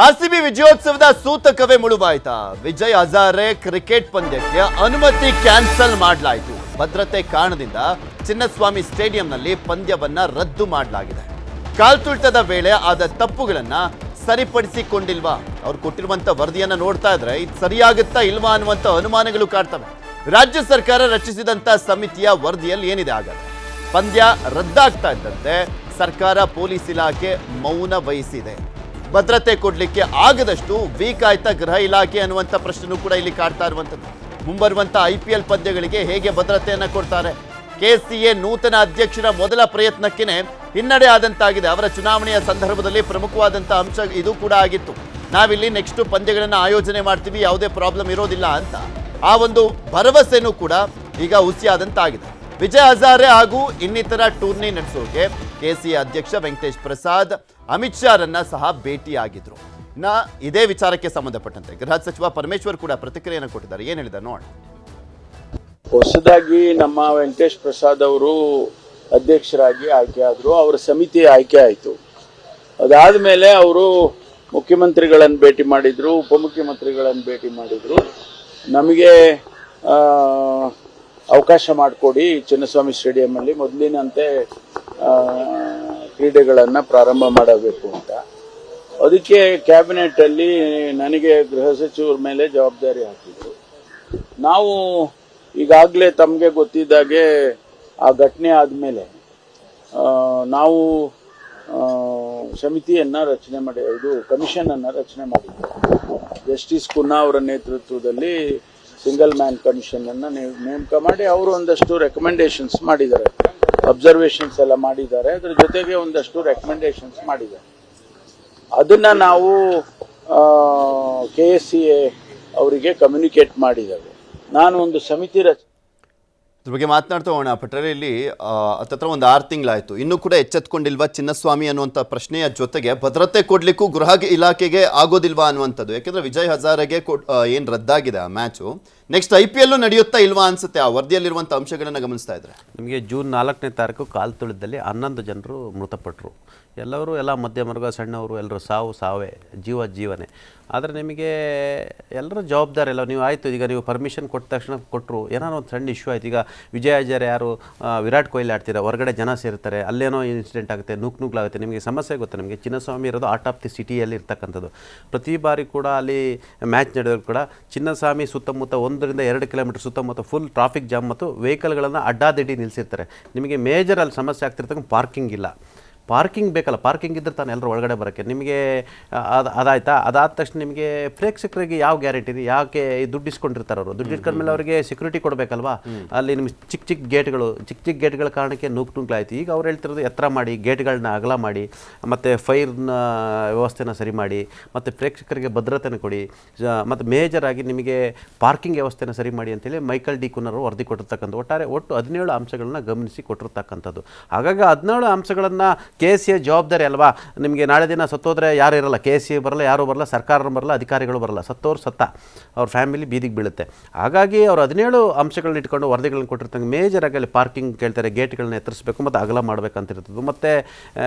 RCB ವಿಜಯೋತ್ಸವದ ಸೂತಕವೇ ಮುಳುವಾಯ್ತಾ? Vijay Hazare cricket ಪಂದ್ಯಕ್ಕೆ ಅನುಮತಿ cancel ಮಾಡಲಾಯಿತು. ಭದ್ರತೆ ಕಾರಣದಿಂದ ಚಿನ್ನಸ್ವಾಮಿ ಸ್ಟೇಡಿಯಂನಲ್ಲಿ ಪಂದ್ಯವನ್ನ ರದ್ದು ಮಾಡಲಾಗಿದೆ. ಕಾಲ್ತುಳಿತದ ವೇಳೆ ಆದ ತಪ್ಪುಗಳನ್ನ ಸರಿಪಡಿಸಿಕೊಂಡಿಲ್ವಾ? ಅವ್ರು ಕೊಟ್ಟಿರುವಂತ ವರದಿಯನ್ನ ನೋಡ್ತಾ ಇದ್ರೆ ಇದು ಸರಿಯಾಗುತ್ತಾ ಇಲ್ವಾ ಅನ್ನುವಂತ ಅನುಮಾನಗಳು ಕಾಡ್ತವೆ. ರಾಜ್ಯ ಸರ್ಕಾರ ರಚಿಸಿದಂತ ಸಮಿತಿಯ ವರದಿಯಲ್ಲಿ ಏನಿದೆ ಹಾಗಾದ್ರೆ? ಪಂದ್ಯ ರದ್ದಾಗ್ತಾ ಇದ್ದಂತೆ ಸರ್ಕಾರ ಪೊಲೀಸ್ ಇಲಾಖೆ ಮೌನ ವಹಿಸಿದೆ. ಭದ್ರತೆ ಕೊಡ್ಲಿಕ್ಕೆ ಆಗದಷ್ಟು ವೀಕ್ ಆಯ್ತಾ ಗೃಹ ಇಲಾಖೆ ಅನ್ನುವಂಥ ಪ್ರಶ್ನೆನೂ ಕೂಡ ಇಲ್ಲಿ ಕಾಡ್ತಾ ಇರುವಂಥದ್ದು. ಮುಂಬರುವಂಥ IPL ಪಂದ್ಯಗಳಿಗೆ ಹೇಗೆ ಭದ್ರತೆಯನ್ನು ಕೊಡ್ತಾರೆ? KCA ನೂತನ ಅಧ್ಯಕ್ಷರ ಮೊದಲ ಪ್ರಯತ್ನಕ್ಕೇನೆ ಹಿನ್ನಡೆ ಆದಂತಾಗಿದೆ. ಅವರ ಚುನಾವಣೆಯ ಸಂದರ್ಭದಲ್ಲಿ ಪ್ರಮುಖವಾದಂಥ ಅಂಶ ಇದು ಕೂಡ ಆಗಿತ್ತು. ನಾವಿಲ್ಲಿ ನೆಕ್ಸ್ಟ್ ಪಂದ್ಯಗಳನ್ನು ಆಯೋಜನೆ ಮಾಡ್ತೀವಿ, ಯಾವುದೇ ಪ್ರಾಬ್ಲಮ್ ಇರೋದಿಲ್ಲ ಅಂತ ಆ ಒಂದು ಭರವಸೆನೂ ಕೂಡ ಈಗ ಹುಸಿಯಾದಂತಾಗಿದೆ. ವಿಜಯ್ ಹಜಾರೆ ಹಾಗೂ ಇನ್ನಿತರ ಟೂರ್ನಿ ನಡೆಸೋಕೆ KCA ಅಧ್ಯಕ್ಷ ವೆಂಕಟೇಶ್ ಪ್ರಸಾದ್ ಅಮಿತ್ ಶಾರನ್ನ ಸಹ ಭೇಟಿಯಾಗಿದ್ರು. ಇದೇ ವಿಚಾರಕ್ಕೆ ಸಂಬಂಧಪಟ್ಟಂತೆ ಗೃಹ ಸಚಿವ ಪರಮೇಶ್ವರ್ ಕೂಡ ಪ್ರತಿಕ್ರಿಯೆಯನ್ನು ಕೊಟ್ಟಿದ್ದಾರೆ. ಏನ್ ಹೇಳಿದ್ದಾರೆ ನೋಡೋಣ. ಹೊಸದಾಗಿ ನಮ್ಮ ವೆಂಕಟೇಶ್ ಪ್ರಸಾದ್ ಅವರು ಅಧ್ಯಕ್ಷರಾಗಿ ಆಯ್ಕೆ ಆದ್ರು. ಅವರ ಸಮಿತಿ ಆಯ್ಕೆ ಆಯಿತು. ಅದಾದ ಮೇಲೆ ಅವರು ಮುಖ್ಯಮಂತ್ರಿಗಳನ್ನು ಭೇಟಿ ಮಾಡಿದ್ರು, ಉಪಮುಖ್ಯಮಂತ್ರಿಗಳನ್ನು ಭೇಟಿ ಮಾಡಿದ್ರು. ನಮಗೆ ಅವಕಾಶ ಮಾಡಿಕೊಡಿ, ಚಿನ್ನಸ್ವಾಮಿ ಸ್ಟೇಡಿಯಂನಲ್ಲಿ ಮೊದಲಿನಂತೆ ಕ್ರೀಡೆಗಳನ್ನು ಪ್ರಾರಂಭ ಮಾಡಬೇಕು ಅಂತ. ಅದಕ್ಕೆ ಕ್ಯಾಬಿನೆಟಲ್ಲಿ ನನಗೆ ಗೃಹ ಸಚಿವರ ಮೇಲೆ ಜವಾಬ್ದಾರಿ ಹಾಕಿದ್ರು. ನಾವು ಈಗಾಗಲೇ ತಮಗೆ ಗೊತ್ತಿದ್ದಾಗೆ ಆ ಘಟನೆ ಆದಮೇಲೆ ನಾವು ಸಮಿತಿಯನ್ನು ರಚನೆ ಮಾಡಿ ಕಮಿಷನನ್ನು ರಚನೆ ಮಾಡಿದ್ವಿ. ಜಸ್ಟಿಸ್ ಕುನ್ನಾ ಅವರ ನೇತೃತ್ವದಲ್ಲಿ ಸಿಂಗಲ್ ಮ್ಯಾನ್ ಕಮಿಷನ್ ಅನ್ನು ನೇಮಕ ಮಾಡಿ ಅವರು ಒಂದಷ್ಟು ರೆಕಮೆಂಡೇಶನ್ಸ್ ಮಾಡಿದ್ದಾರೆ, ಅಬ್ಸರ್ವೇಷನ್ಸ್ ಎಲ್ಲ ಮಾಡಿದ್ದಾರೆ. ಅದ್ರ ಜೊತೆಗೆ ಒಂದಷ್ಟು ರೆಕಮೆಂಡೇಶನ್ಸ್ ಮಾಡಿದ್ದಾರೆ. ಅದನ್ನ ನಾವು KCA ಅವರಿಗೆ ಕಮ್ಯುನಿಕೇಟ್ ಮಾಡಿದ್ದೇವೆ. ನಾನು ಒಂದು ಸಮಿತಿ ಇದ್ರ ಬಗ್ಗೆ ಮಾತನಾಡ್ತಾ ಹೋಗೋಣ. ಪಟೇಲಿ ಹತ್ತತ್ರ ಒಂದು 6 ತಿಂಗಳಾಯಿತು, ಇನ್ನೂ ಕೂಡ ಎಚ್ಚೆತ್ಕೊಂಡಿಲ್ವಾ ಚಿನ್ನಸ್ವಾಮಿ ಅನ್ನುವಂಥ ಪ್ರಶ್ನೆಯ ಜೊತೆಗೆ ಭದ್ರತೆ ಕೊಡ್ಲಿಕ್ಕೂ ಗೃಹ ಇಲಾಖೆಗೆ ಆಗೋದಿಲ್ವಾ ಅನ್ನುವಂಥದ್ದು. ಯಾಕೆಂದ್ರೆ ವಿಜಯ್ ಹಜಾರೆಗೆ ಏನು ರದ್ದಾಗಿದೆ ಆ ಮ್ಯಾಚು, ನೆಕ್ಸ್ಟ್ IPL ನಡೆಯುತ್ತಾ ಇಲ್ವಾ ಅನ್ಸುತ್ತೆ ಆ ವರದಿಯಲ್ಲಿರುವಂಥ ಅಂಶಗಳನ್ನು ಗಮನಿಸ್ತಾ ಇದ್ರೆ. ನಿಮಗೆ ಜೂನ್ 4ನೇ ತಾರೀಕು ಕಾಲ್ತುಳಿತದಲ್ಲಿ 11 ಜನರು ಮೃತಪಟ್ಟರು. ಎಲ್ಲ ಮಧ್ಯಮರ್ಗ, ಸಣ್ಣವರು, ಎಲ್ಲರೂ ಸಾವೇ, ಜೀವನೇ. ಆದರೆ ನಿಮಗೆ ಎಲ್ಲರೂ ಜವಾಬ್ದಾರಿ ಇಲ್ಲ. ನೀವು ಆಯಿತು, ಈಗ ನೀವು ಪರ್ಮಿಷನ್ ಕೊಟ್ಟ ತಕ್ಷಣ ಕೊಟ್ಟರು, ಏನಾದ್ರು ಒಂದು ಸಣ್ಣ ಇಶ್ಯೂ ಆಯಿತು. ಈಗ ವಿಜಯ್ ಹಜಾರೆ ಯಾರು ವಿರಾಟ್ ಕೊಹ್ಲಿ ಆಡ್ತೀರಾ, ಹೊರಗಡೆ ಜನ ಸೇರ್ತಾರೆ, ಅಲ್ಲೇನೋ ಇನ್ಸಿಡೆಂಟ್ ಆಗುತ್ತೆ, ನುಗ್ಲಾಗುತ್ತೆ. ನಿಮಗೆ ಸಮಸ್ಯೆ ಗೊತ್ತೆ. ನಿಮಗೆ ಚಿನ್ನಸ್ವಾಮಿ ಇರೋದು ಆರ್ಟ್ ಆಫ್ ದಿ ಸಿಟಿಯಲ್ಲಿ ಇರ್ತಕ್ಕಂಥದ್ದು. ಪ್ರತಿ ಬಾರಿ ಕೂಡ ಅಲ್ಲಿ ಮ್ಯಾಚ್ ನಡೆಯೋದು ಕೂಡ ಚಿನ್ನಸ್ವಾಮಿ ಸುತ್ತಮುತ್ತ 1 ರಿಂದ 2 ಕಿಲೋಮೀಟರ್ ಸುತ್ತಮುತ್ತ ಫುಲ್ ಟ್ರಾಫಿಕ್ ಜಾಮ್ ಮತ್ತು ವೆಹಿಕಲ್ಗಳನ್ನು ಅಡ್ಡಾದಿಡ್ಡಿ ನಿಲ್ಲಿಸಿರ್ತಾರೆ. ನಿಮಗೆ ಮೇಜರ್ ಅಲ್ಲಿ ಸಮಸ್ಯೆ ಆಗ್ತಿರ್ತಕ್ಕಂಥ ಪಾರ್ಕಿಂಗ್ ಇಲ್ಲ. ಪಾರ್ಕಿಂಗ್ ಬೇಕಲ್ಲ, ಪಾರ್ಕಿಂಗ್ ಇದ್ದರೆ ತಾನು ಎಲ್ಲರೂ ಒಳಗಡೆ ಬರೋಕ್ಕೆ. ನಿಮಗೆ ಅದಾಯ್ತಾ? ಅದಾದ ತಕ್ಷಣ ನಿಮಗೆ ಪ್ರೇಕ್ಷಕರಿಗೆ ಯಾವ ಗ್ಯಾರಂಟಿ ಇದೆ? ಯಾಕೆ ದುಡ್ಡು ಇಸ್ಕೊಂಡಿರ್ತಾರೆ ಅವರು? ದುಡ್ಡು ಇಟ್ಕೊಂಡ್ಮೇಲೆ ಅವರಿಗೆ ಸೆಕ್ಯೂರಿಟಿ ಕೊಡಬೇಕಲ್ವಾ? ಅಲ್ಲಿ ನಿಮಗೆ ಚಿಕ್ಕ ಗೇಟ್ಗಳ ಕಾರಣಕ್ಕೆ ನುಗ್ಲಾಯಿತು. ಈಗ ಅವ್ರು ಹೇಳ್ತಿರೋದು ಎತ್ತರ ಮಾಡಿ, ಗೇಟ್ಗಳನ್ನ ಅಗಲ ಮಾಡಿ, ಮತ್ತು ಫೈರ್ನ ವ್ಯವಸ್ಥೆನ ಸರಿ ಮಾಡಿ, ಮತ್ತು ಪ್ರೇಕ್ಷಕರಿಗೆ ಭದ್ರತೆನ ಕೊಡಿ, ಮತ್ತು ಮೇಜರ್ ಆಗಿ ನಿಮಗೆ ಪಾರ್ಕಿಂಗ್ ವ್ಯವಸ್ಥೆನ ಸರಿ ಮಾಡಿ ಅಂತೇಳಿ ಮೈಕಲ್ ಡಿ ಕುನ್ನರ್ ವರದಿ ಕೊಟ್ಟಿರ್ತಕ್ಕಂಥ ಒಟ್ಟು 17 ಅಂಶಗಳನ್ನ ಗಮನಿಸಿ ಕೊಟ್ಟಿರ್ತಕ್ಕಂಥದ್ದು. ಹಾಗಾಗಿ 17 ಅಂಶಗಳನ್ನು KCA ಜವಾಬ್ದಾರಿ ಅಲ್ವಾ? ನಿಮಗೆ ನಾಳೆ ದಿನ ಸತ್ತೋದ್ರೆ ಯಾರು ಇರಲ್ಲ, KCA ಬರಲ್ಲ, ಯಾರೂ ಬರಲ್ಲ, ಸರ್ಕಾರ ಬರಲ್ಲ, ಅಧಿಕಾರಿಗಳು ಬರಲ್ಲ. ಸತ್ತೋರು ಅವ್ರ ಫ್ಯಾಮಿಲಿ ಬೀದಿಗೆ ಬೀಳುತ್ತೆ. ಹಾಗಾಗಿ ಅವರು 17 ಅಂಶಗಳನ್ನ ಇಟ್ಕೊಂಡು ವರದಿಗಳನ್ನ ಕೊಟ್ಟಿರ್ತಾರೆ. ಮೇಜರ್ ಆಗಿ ಅಲ್ಲಿ ಪಾರ್ಕಿಂಗ್ ಕೇಳ್ತಾರೆ, ಗೇಟ್ಗಳನ್ನ ಎತ್ತರಿಸಬೇಕು ಮತ್ತು ಅಗಲ ಮಾಡಬೇಕಂತಿರ್ತದ್ದು, ಮತ್ತು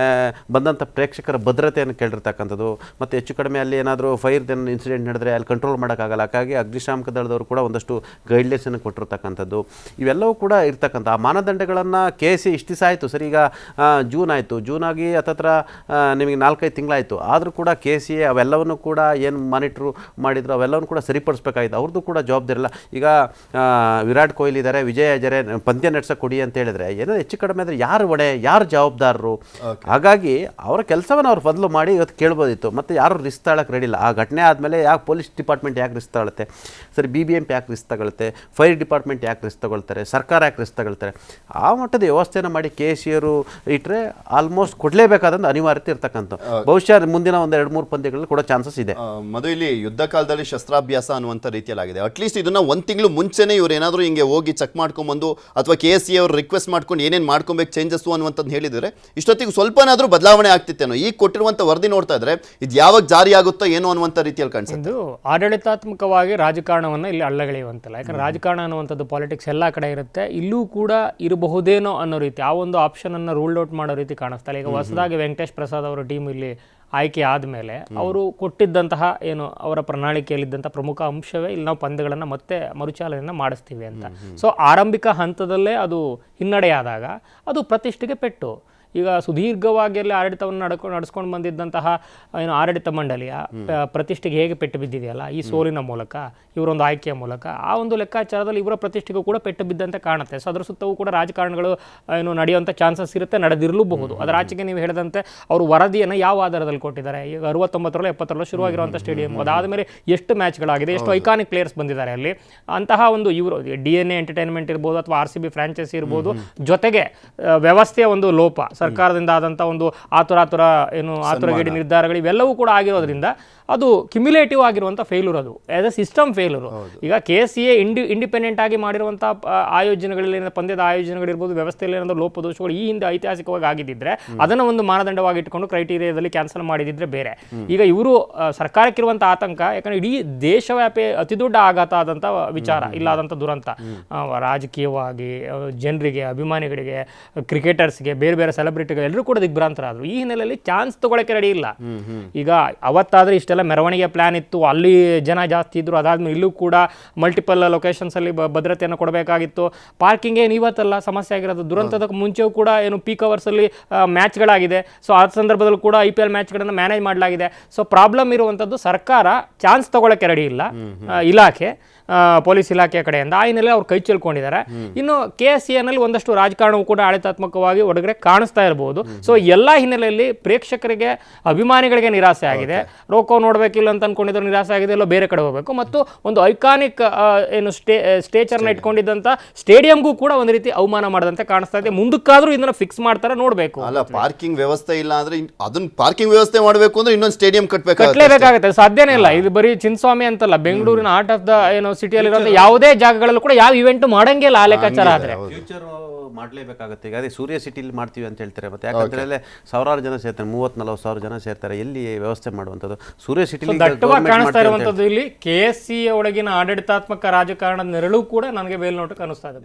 ಬಂದಂಥ ಪ್ರೇಕ್ಷಕರ ಭದ್ರತೆಯನ್ನು ಕೇಳಿರ್ತಕ್ಕಂಥದ್ದು, ಮತ್ತು ಹೆಚ್ಚು ಕಡಿಮೆ ಅಲ್ಲಿ ಏನಾದರೂ ಫೈರ್ ಇನ್ಸಿಡೆಂಟ್ ನಡೆದರೆ ಅಲ್ಲಿ ಕಂಟ್ರೋಲ್ ಮಾಡೋಕ್ಕಾಗಲ್ಲ. ಹಾಗಾಗಿ ಅಗ್ನಿಶಾಮಕ ದಳದವರು ಕೂಡ ಒಂದಷ್ಟು ಗೈಡ್ಲೈನ್ಸನ್ನು ಕೊಟ್ಟಿರ್ತಕ್ಕಂಥದ್ದು, ಇವೆಲ್ಲವೂ ಕೂಡ ಇರ್ತಕ್ಕಂಥ ಆ ಮಾನದಂಡಗಳನ್ನು KCA ಇಷ್ಟು ದಿವಸ ಆಯಿತು ಸರಿ. ಈಗ ಜೂನ್ ಆಯಿತು, ಜೂನ್ ಆಗಿ ಹತ್ತತ್ರ ನಿಮಗೆ 4-5 ತಿಂಗಳಾಯಿತು. ಆದರೂ ಕೂಡ KCA ಅವೆಲ್ಲವನ್ನು ಕೂಡ ಏನು ಮಾನಿಟ್ರು ಮಾಡಿದ್ರು ಅವೆಲ್ಲವನ್ನು ಕೂಡ ಸರಿಪಡಿಸ್ಬೇಕಾಗಿತ್ತು. ಅವ್ರದ್ದು ಕೂಡ ಜವಾಬ್ದಾರಿ ಇಲ್ಲ. ಈಗ ವಿರಾಟ್ ಕೊಹ್ಲಿ ಇದ್ದಾರೆ, ವಿಜಯ್ ಹಜಾರೆ ಪಂದ್ಯ ನಡೆಸೋಕೆ ಕೊಡಿ ಅಂತ ಹೇಳಿದ್ರೆ ಏನೋ ಹೆಚ್ಚು ಕಡಿಮೆ ಆದರೆ ಯಾರು ಜವಾಬ್ದಾರರು? ಹಾಗಾಗಿ ಅವರ ಕೆಲಸವನ್ನು ಅವ್ರು ಬದಲು ಮಾಡಿ ಇವತ್ತು ಕೇಳ್ಬೋದಿತ್ತು. ಮತ್ತು ಯಾರು ರಿಸ್ಕ್ ತಗೊಳ್ಳೋಕೆ ರೆಡಿ ಇಲ್ಲ. ಆ ಘಟನೆ ಆದಮೇಲೆ ಯಾಕೆ ಪೊಲೀಸ್ ಡಿಪಾರ್ಟ್ಮೆಂಟ್ ಯಾಕೆ ರಿಸ್ಕ್ ತಗೊಳುತ್ತೆ? ಸರಿ, BBMP ಯಾಕೆ ರಿಸ್ಕ್ ತಗೊಳುತ್ತೆ? ಫೈರ್ ಡಿಪಾರ್ಟ್ಮೆಂಟ್ ಯಾಕೆ ರಿಸ್ಕ್ ತಗೊಳ್ತಾರೆ? ಸರ್ಕಾರ ಯಾಕೆ ರಿಸ್ಕ್ ತಗೊಳ್ತಾರೆ? ಆ ಮಟ್ಟದ ವ್ಯವಸ್ಥೆನ ಮಾಡಿ KCA ಇಟ್ಟರೆ ಆಲ್ಮೋಸ್ಟ್ ಕೊಡಲೇಬೇಕಾದಂತ ಅನಿವಾರ್ಯತೆ ಇರ್ತಕ್ಕಂಥ. ಬಹುಶಃ ಮುಂದಿನ 1-2-3 ಪಂದ್ಯಗಳಲ್ಲಿ ಕೂಡ ಚಾನ್ಸಸ್ ಇದೆ. ಮಧು, ಇಲ್ಲಿ ಯುದ್ಧ ಕಾಲದಲ್ಲಿ ಶಸ್ತ್ರಾಭ್ಯಾಸ ಅನ್ನುವಂಥ ರೀತಿಯಲ್ಲಾಗಿದೆ. ಅಟ್ಲೀಸ್ಟ್ ಇದನ್ನ 1 ತಿಂಗಳು ಮುಂಚೆನೇ ಇವ್ರು ಏನಾದರೂ ಹಿಂಗೆ ಹೋಗಿ ಚೆಕ್ ಮಾಡ್ಕೊಂಬಂದು ಅಥವಾ KCA ಅವರು ರಿಕ್ವೆಸ್ಟ್ ಮಾಡ್ಕೊಂಡು ಏನೇನು ಮಾಡ್ಕೊಬೇಕು ಚೇಂಜಸ್ ಅನ್ನುವಂಥದ್ದು ಹೇಳಿದರೆ ಇಷ್ಟೊತ್ತಿಗೆ ಸ್ವಲ್ಪನಾದರೂ ಬದಲಾವಣೆ ಆಗ್ತಿತ್ತೇನೋ. ಈಗ ಕೊಟ್ಟಿರುವಂಥ ವರದಿ ನೋಡ್ತಾ ಇದ್ರೆ ಇದು ಯಾವಾಗ ಜಾರಿ ಆಗುತ್ತೋ ಏನೋ ಅನ್ನುವಂಥ ರೀತಿಯಲ್ಲಿ ಕಾಣಿಸುತ್ತೆ. ಇದು ಆಡಳಿತಾತ್ಮಕವಾಗಿ ರಾಜಕಾರಣವನ್ನು ಇಲ್ಲಿ ಅಲ್ಲಗಳೆಯುವಂತಲ್ಲ. ಯಾಕಂದ್ರೆ ರಾಜಕಾರಣ ಅನ್ನುವಂಥದ್ದು ಪಾಲಿಟಿಕ್ಸ್ ಎಲ್ಲ ಕಡೆ ಇರುತ್ತೆ, ಇಲ್ಲೂ ಕೂಡ ಇರಬಹುದೇನೋ ಅನ್ನೋ ರೀತಿ ಆ ಒಂದು ಆಪ್ಷನ್ ಅನ್ನು ರೂಲ್ಡ್ ಔಟ್ ಮಾಡೋ ರೀತಿ ಕಾಣಿಸ್ತಾ. ಈಗ ಹೊಸದಾಗಿ ವೆಂಕಟೇಶ್ ಪ್ರಸಾದ್ ಅವರ ಟೀಮ್ ಇಲ್ಲಿ ಆಯ್ಕೆ ಆದಮೇಲೆ ಅವರು ಕೊಟ್ಟಿದ್ದಂತಹ ಏನು ಅವರ ಪ್ರಣಾಳಿಕೆಯಲ್ಲಿದ್ದಂಥ ಪ್ರಮುಖ ಅಂಶವೇ ಇಲ್ಲಿ ನಾವು ಪಂದ್ಯಗಳನ್ನು ಮತ್ತೆ ಮರುಚಾಲನೆಯನ್ನು ಮಾಡಿಸ್ತೀವಿ ಅಂತ. ಸೊ ಆರಂಭಿಕ ಹಂತದಲ್ಲೇ ಅದು ಹಿನ್ನಡೆಯಾದಾಗ ಅದು ಪ್ರತಿಷ್ಠೆಗೆ ಪೆಟ್ಟು. ಈಗ ಸುದೀರ್ಘವಾಗಿ ಅಲ್ಲಿ ಆಡಳಿತವನ್ನು ನಡೆಸ್ಕೊಂಡು ಬಂದಿದ್ದಂತಹ ಏನು ಆಡಳಿತ ಮಂಡಳಿಯ ಪ್ರತಿಷ್ಠೆಗೆ ಹೇಗೆ ಪೆಟ್ಟು ಬಿದ್ದಿದೆಯಲ್ಲ ಈ ಸೋಲಿನ ಮೂಲಕ, ಇವರೊಂದು ಆಯ್ಕೆಯ ಮೂಲಕ, ಆ ಒಂದು ಲೆಕ್ಕಾಚಾರದಲ್ಲಿ ಇವರ ಪ್ರತಿಷ್ಠೆಗೂ ಕೂಡ ಪೆಟ್ಟು ಬಿದ್ದಂತೆ ಕಾಣುತ್ತೆ. ಸೊ ಅದರ ಸುತ್ತವೂ ಕೂಡ ರಾಜಕಾರಣಗಳು ಏನು ನಡೆಯುವಂಥ ಚಾನ್ಸಸ್ ಇರುತ್ತೆ, ನಡೆದಿರಲೂಬಹುದು. ಅದರ ಆಚೆಗೆ ನೀವು ಹೇಳಿದಂತೆ ಅವರು ವರದಿಯನ್ನು ಯಾವ ಆಧಾರದಲ್ಲಿ ಕೊಟ್ಟಿದ್ದಾರೆ? ಈಗ 69ರಲ್ಲಿ 70ರಲ್ಲಿ ಶುರುವಾಗಿರುವಂಥ ಸ್ಟೇಡಿಯಂ, ಅದಾದಮೇಲೆ ಎಷ್ಟು ಮ್ಯಾಚ್ಗಳಾಗಿದೆ, ಎಷ್ಟು ಐಕಾನಿಕ್ ಪ್ಲೇಯರ್ಸ್ ಬಂದಿದ್ದಾರೆ ಅಲ್ಲಿ, ಅಂತಹ ಒಂದು ಇವರು DNA ಎಂಟರ್ಟೈನ್ಮೆಂಟ್ ಇರ್ಬೋದು ಅಥವಾ RCB ಫ್ರಾಂಚೈಸಿ ಇರ್ಬೋದು, ಜೊತೆಗೆ ವ್ಯವಸ್ಥೆಯ ಒಂದು ಲೋಪ, ಸರ್ಕಾರದಿಂದ ಆದಂಥ ಒಂದು ಆತುರಗೇಡಿ ನಿರ್ಧಾರಗಳು ಇವೆಲ್ಲವೂ ಕೂಡ ಆಗಿರೋದ್ರಿಂದ ಅದು ಕ್ಯುಮ್ಯುಲೇಟಿವ್ ಆಗಿರುವಂಥ ಫೇಲ್ಯೂರ್, ಅದು ಆಸ್ ಎ ಸಿಸ್ಟಮ್ ಫೇಲ್ಯೂರು. ಈಗ KCA ಇಂಡಿಪೆಂಡೆಂಟ್ ಆಗಿ ಮಾಡಿರುವಂಥ ಆಯೋಜನೆಗಳಲ್ಲಿ ಪಂದ್ಯದ ಆಯೋಜನೆಗಳಿರ್ಬೋದು, ವ್ಯವಸ್ಥೆಯಲ್ಲಿ ಏನಾದರೂ ಲೋಪದೋಷಗಳು ಈ ಹಿಂದೆ ಐತಿಹಾಸಿಕವಾಗಿ ಆಗಿದ್ದಿದ್ರೆ ಅದನ್ನು ಒಂದು ಮಾನದಂಡವಾಗಿ ಇಟ್ಕೊಂಡು ಕ್ರೈಟೀರಿಯಾದಲ್ಲಿ ಕ್ಯಾನ್ಸಲ್ ಮಾಡಿದಿದ್ರೆ ಬೇರೆ. ಈಗ ಇವರು ಸರ್ಕಾರಕ್ಕಿರುವಂಥ ಆತಂಕ, ಯಾಕಂದರೆ ಇಡೀ ದೇಶವ್ಯಾಪಿ ಅತಿ ದೊಡ್ಡ ಆಘಾತ ಆದಂಥ ವಿಚಾರ, ಇಲ್ಲಾದಂಥ ದುರಂತ, ರಾಜಕೀಯವಾಗಿ ಜನರಿಗೆ, ಅಭಿಮಾನಿಗಳಿಗೆ, ಕ್ರಿಕೆಟರ್ಸ್ಗೆ, ಬೇರೆ ಬೇರೆ ಸೆಲೆಬ್ರಿಟಿಗಳು ಎಲ್ಲರೂ ಕೂಡ ದಿಗ್ಭ್ರಾಂತರ ಆದರು. ಈ ಹಿನ್ನೆಲೆಯಲ್ಲಿ ಚಾನ್ಸ್ ತಗೊಳ್ಳೋಕ್ಕೆ ರೆಡಿ ಇಲ್ಲ. ಈಗ ಅವತ್ತಾದರೆ ಇಷ್ಟೆಲ್ಲ ಮೆರವಣಿಗೆ ಪ್ಲಾನ್ ಇತ್ತು, ಅಲ್ಲಿ ಜನ ಜಾಸ್ತಿ ಇದ್ರು, ಅದಾದ್ಮೇಲೆ ಇಲ್ಲೂ ಕೂಡ ಮಲ್ಟಿಪಲ್ ಲೊಕೇಶನ್ಸಲ್ಲಿ ಭದ್ರತೆಯನ್ನು ಕೊಡಬೇಕಾಗಿತ್ತು. ಪಾರ್ಕಿಂಗ್ ಏನು ಇವತ್ತಲ್ಲ ಸಮಸ್ಯೆ ಆಗಿರೋದು, ದುರಂತದ ಮುಂಚೆಯೂ ಕೂಡ ಏನು ಪೀಕ್ ಅವರ್ಸಲ್ಲಿ ಮ್ಯಾಚ್ಗಳಾಗಿದೆ. ಸೊ ಆ ಸಂದರ್ಭದಲ್ಲೂ ಕೂಡ IPL ಮ್ಯಾಚ್ಗಳನ್ನು ಮ್ಯಾನೇಜ್ ಮಾಡಲಾಗಿದೆ. ಸೊ ಪ್ರಾಬ್ಲಮ್ ಇರುವಂಥದ್ದು ಸರ್ಕಾರ ಚಾನ್ಸ್ ತಗೊಳ್ಳೋಕ್ಕೆ ರೆಡಿ ಇಲ್ಲ, ಇಲಾಖೆ, ಪೊಲೀಸ್ ಇಲಾಖೆಯ ಕಡೆಯಿಂದ. ಆ ಹಿನ್ನೆಲೆ ಅವ್ರು ಕೈ ಚೆಲ್ಕೊಂಡಿದ್ದಾರೆ. ಇನ್ನು KCAನಲ್ಲಿ ಒಂದಷ್ಟು ರಾಜಕಾರಣವು ಕೂಡ ಆಡಳಿತಾತ್ಮಕವಾಗಿ ಒಳಗಡೆ ಕಾಣಿಸ್ತಾ ಇರಬಹುದು. ಸೊ ಎಲ್ಲ ಹಿನ್ನೆಲೆಯಲ್ಲಿ ಪ್ರೇಕ್ಷಕರಿಗೆ, ಅಭಿಮಾನಿಗಳಿಗೆ ನಿರಾಸೆ ಆಗಿದೆ. ರೋಕೋ ನೋಡಬೇಕಿಲ್ಲ ಅಂತ ಅನ್ಕೊಂಡಿದ್ರು, ನಿರಾಸೆ ಆಗಿದೆ, ಎಲ್ಲೋ ಬೇರೆ ಕಡೆ ಹೋಗಬೇಕು. ಮತ್ತು ಒಂದು ಐಕಾನಿಕ್ ಏನು ಸ್ಟೇಚರ್ನ ಇಟ್ಕೊಂಡಿದ್ದಂಥ ಸ್ಟೇಡಿಯಂಗೂ ಕೂಡ ಒಂದು ರೀತಿ ಅವಮಾನ ಮಾಡದಂತೆ ಕಾಣಿಸ್ತಾ ಇದೆ. ಮುಂದಕ್ಕಾದ್ರೂ ಇದನ್ನ ಫಿಕ್ಸ್ ಮಾಡ್ತಾರೆ, ನೋಡಬೇಕು. ಅಲ್ಲ, ಪಾರ್ಕಿಂಗ್ ವ್ಯವಸ್ಥೆ ಇಲ್ಲ ಅಂದ್ರೆ ಅದನ್ನ ಪಾರ್ಕಿಂಗ್ ವ್ಯವಸ್ಥೆ ಮಾಡಬೇಕು ಅಂದ್ರೆ ಇನ್ನೊಂದು ಸ್ಟೇಡಿಯಂ ಕಟ್ಟಲೇಬೇಕಾಗುತ್ತೆ, ಸಾಧ್ಯನೇ ಇಲ್ಲ. ಇದು ಬರೀ ಚಿನ್ನಸ್ವಾಮಿ ಅಂತಲ್ಲ, ಬೆಂಗಳೂರಿನ ಆರ್ಟ್ ಆಫ್ ದ ಏನು ಸಿಟಿಯಲ್ಲಿರೋ ಯಾವುದೇ ಜಾಗಗಳಲ್ಲೂ ಕೂಡ ಯಾವ ಇವೆಂಟ್ ಮಾಡಂಗಿಲ್ಲ ಆ ಲೆಕ್ಕಾಚಾರ ಆದ್ರೆ. ಫ್ಯೂಚರ್ ಮಾಡಲೇಬೇಕಾಗುತ್ತೆ. ಈಗ ಅದೇ ಸೂರ್ಯ ಸಿಟಿಲಿ ಮಾಡ್ತೀವಿ ಅಂತ ಹೇಳ್ತಾರೆ, ಮತ್ತೆ ಯಾಕಂದ್ರೆ ಸಾವಿರಾರು ಜನ ಸೇರ್ತಾರೆ, 30-40 ಸಾವಿರ ಜನ ಸೇರ್ತಾರೆ, ಎಲ್ಲಿ ವ್ಯವಸ್ಥೆ ಮಾಡುವಂಥದ್ದು? ಸೂರ್ಯ ಸಿಟಿಲಿ ದಟ್ಟವಾಗಿ ಕಾಣಿಸ್ತಾ ಇರುವಂತದ್ದು ಇಲ್ಲಿ KCA ಒಳಗಿನ ಆಡಳಿತಾತ್ಮಕ ರಾಜಕಾರಣದ ನೆರಳು ಕೂಡ ನನಗೆ ಮೇಲ್ನೋಟಕ್ಕೆ ಅನಿಸ್ತಾ ಇದೆ.